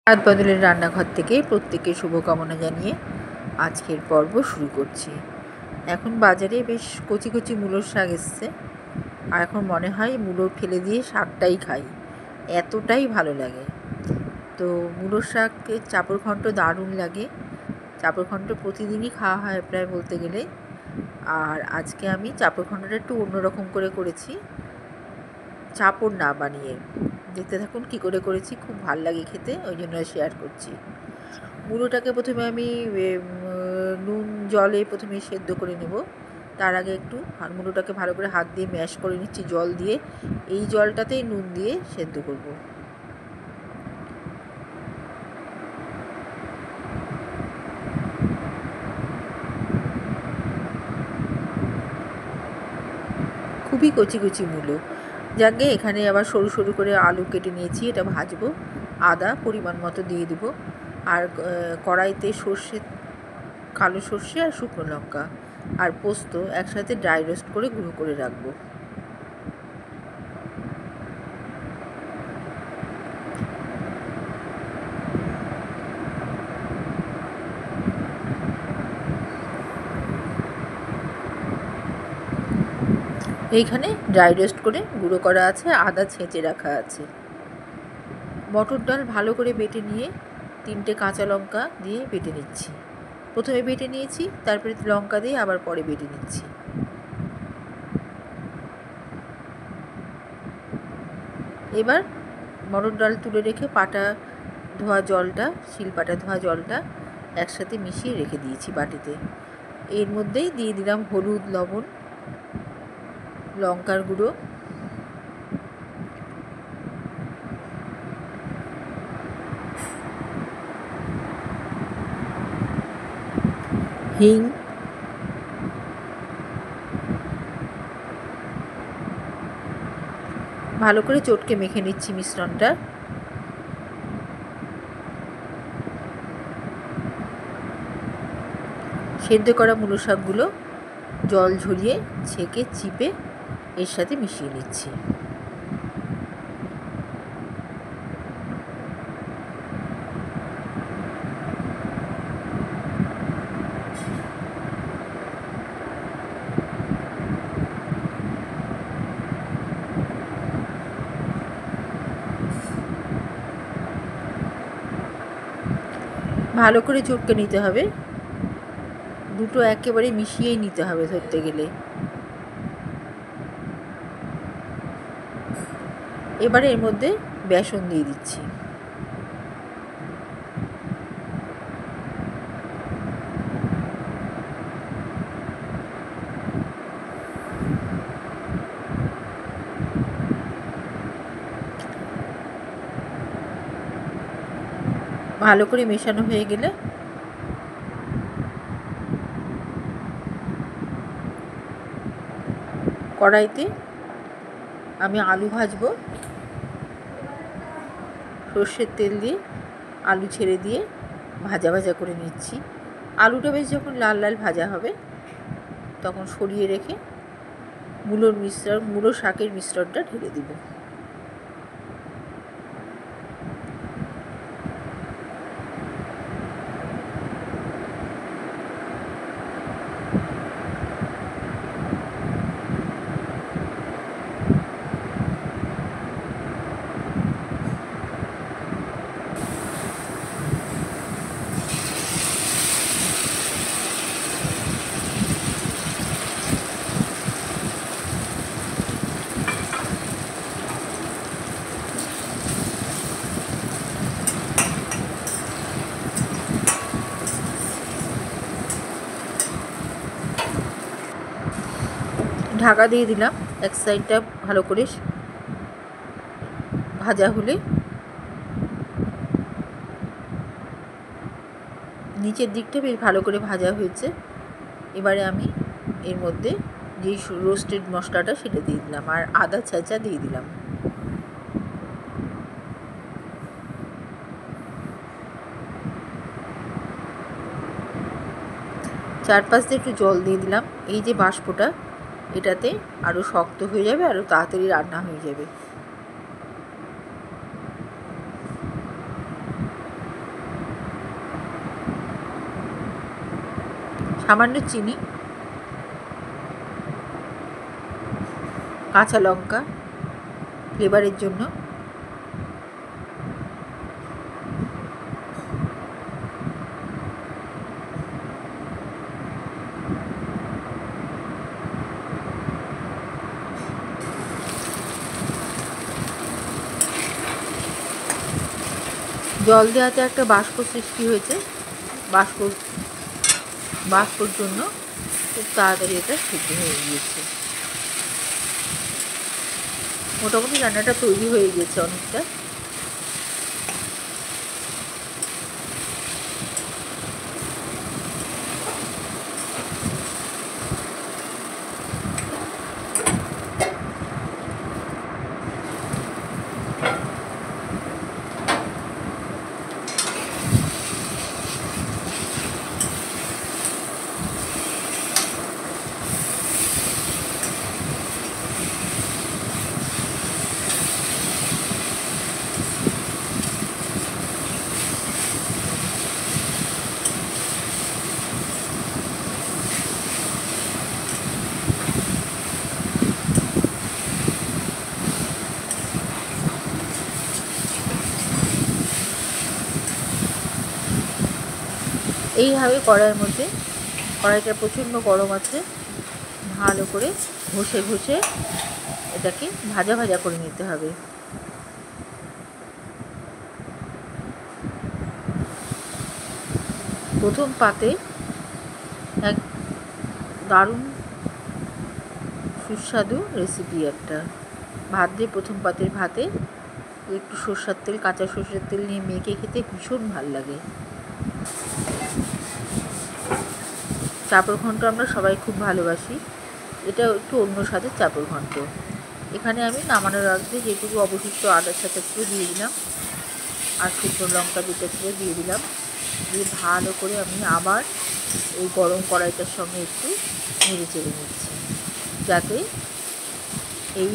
রাত বদলের রান্নাঘর থেকে প্রত্যেককে শুভকামনা জানিয়ে আজকের পর্ব শুরু করছি। এখন বাজারে বেশ কচি কচি মূলোর শাক এসছে, আর এখন মনে হয় মূলো ফেলে দিয়ে শাকটাই খাই, এতটাই ভালো লাগে। তো মূলোর শাকের চাপড় ঘন্ট দারুণ লাগে। চাপড় ঘন্ট প্রতিদিনই খাওয়া হয় প্রায় বলতে গেলে, আর আজকে আমি চাপড় ঘন্টটা একটু অন্যরকম করে করেছি, চাপড় না বানিয়ে। দেখতে থাকুন কী করে করেছি, খুব ভাল লাগে খেতে, ওই জন্য শেয়ার করছি। মূলোটাকে প্রথমে আমি নুন জলে প্রথমে সেদ্ধ করে নেব। তার আগে একটু মূলোটাকে ভালো করে হাত দিয়ে ম্যাশ করে নিচ্ছি জল দিয়ে। এই জলটাতেই নুন দিয়ে সেদ্ধ করব। খুবই কচি কচি মূলো। যাকে এখানে আবার সরু সরু করে আলু কেটে নিয়েছি, এটা ভাজবো। আদা পরিমাণ মতো দিয়ে দেবো, আর কড়াইতে সর্ষে, কালো সর্ষে আর শুকনো লঙ্কা আর পোস্ত একসাথে ড্রাই রোস্ট করে গুঁড়ো করে রাখবো। এইখানে ড্রাই রোস্ট করে গুঁড়ো করা আছে, আদা ছেঁচে রাখা আছে। মটর ডাল ভালো করে বেটে নিয়ে 3টে কাঁচা লঙ্কা দিয়ে বেটে নিচ্ছি। প্রথমে বেটে নিয়েছি, তারপরে লঙ্কা দিয়ে আবার পরে বেটে নিচ্ছি। এবার মটর ডাল তুলে রেখে পাটা ধোয়া জলটা, শিলপাটা ধোয়া জলটা একসাথে মিশিয়ে রেখে দিয়েছি বাটিতে। এর মধ্যেই দিয়ে দিলাম হলুদ, লবণ, লঙ্কার গুঁড়ো, হিং, ভালো করে চটকে মেখে নিচ্ছি মিশ্রণটা। সেদ্ধ করা মূলো শাকগুলো জল ঝরিয়ে ছেঁকে চিপে এর সাথে মিশিয়ে নিচ্ছি। ভালো করে চটকে নিতে হবে, দুটো একেবারে মিশিয়েই নিতে হবে ধরতে গেলে। এবারে এর মধ্যে বেসন দিয়ে দিচ্ছি। ভালো করে মেশানো হয়ে গেলে কড়াইতে আমি আলু ভাজবো। সর্ষের তেল দিয়ে আলু ছেড়ে দিয়ে ভাজা ভাজা করে নিচ্ছি। আলুটা বেশ যখন লাল লাল ভাজা হবে তখন সরিয়ে রেখে মূলো শাকের মিশ্রণটা ঢেলে দিব। ঢাকা দিয়ে দিলাম। এক সাইডটা ভালো করে ভাজা হলে নিচের দিকটা বেশ ভালো করে ভাজা হয়েছে। এবারে আমি এর মধ্যে যেই রোস্টেড মশলাটা সেটা দিয়ে দিলাম, আর আদা ছেঁচা দিয়ে দিলাম। চারপাশ দিয়ে একটু জল দিয়ে দিলাম। এই যে বাষ্পটা, এটাতে আরও শক্ত হয়ে যাবে, আরও তাড়াতাড়ি রান্না হয়ে যাবে। সামান্য চিনি, কাঁচা লঙ্কা ফ্লেভারের জন্য, জল দেওয়াতে একটা বাষ্প সৃষ্টি হয়েছে। বাষ্পর জন্য খুব তাড়াতাড়ি এটা সিদ্ধ হয়ে গিয়েছে। মোটামুটি রান্নাটা তৈরি হয়ে গিয়েছে অনেকটা। এইভাবে কড়াইটা প্রচণ্ড গরম আছে, ভালো করে ঘষে ঘষে এটাকে ভাজা ভাজা করে নিতে হবে। প্রথম পাতে এক দারুণ সুস্বাদু রেসিপি একটা। ভাত দিয়ে প্রথম পাতের ভাতে একটু সরষের তেল, কাঁচা সরষের তেল নিয়ে মেখে খেতে ভীষণ ভাল লাগে। চাপড় ঘন্ট আমরা সবাই খুব ভালোবাসি, এটা একটু অন্য স্বাদের চাপড় ঘন্ট। এখানে আমি নামানোর আগে যেটুকু অবশিষ্ট আদা ছাঁচা ছিল দিয়ে দিলাম, আর শুকনো লঙ্কা দুটো ছিল দিয়ে দিলাম। দিয়ে ভালো করে আমি আবার এই গরম কড়াইটার সঙ্গে একটু নেড়ে চেড়ে নিচ্ছি, যাতে এই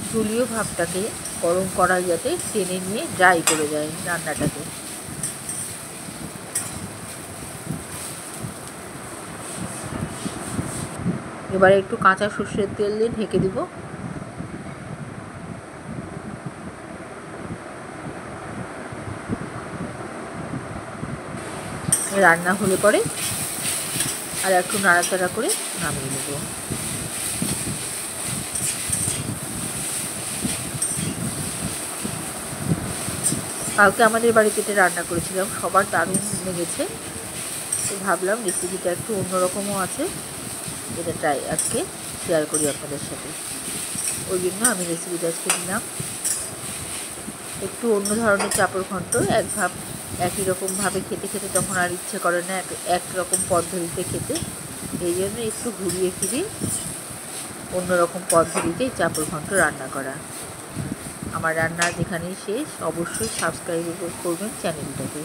জলীয় ভাবটাকে গরম কড়াই যাতে টেনে নিয়ে ড্রাই করে দেয় রান্নাটাকে। এবারে একটু কাঁচা সর্ষের তেল দিয়ে ঢেকে দিব। রান্না হলে পরে আর একটু নাড়াচাড়া করে নামিয়ে নেব। কালকে আমাদের বাড়িতে এটা রান্না করেছিলাম, সবার দারুণ লেগেছে। তো ভাবলাম রেসিপিটা একটু অন্যরকমও আছে, এটা আজকে শেয়ার করি আপনাদের সাথে। ওই জন্য আমি রেসিপিটা আজকে দিলাম। একটু অন্য ধরনের চাপড় ঘন্ট, একই রকমভাবে খেতে খেতে তখন আর ইচ্ছে করে না একরকম পদ্ধতিতে খেতে। এই জন্য একটু ঘুরিয়ে ফিরিয়ে অন্যরকম পদ্ধতিতে চাপড় ঘন্ট রান্না করা। আমার রান্না যেখানেই শেষ, অবশ্যই সাবস্ক্রাইব করবেন চ্যানেলটাকে।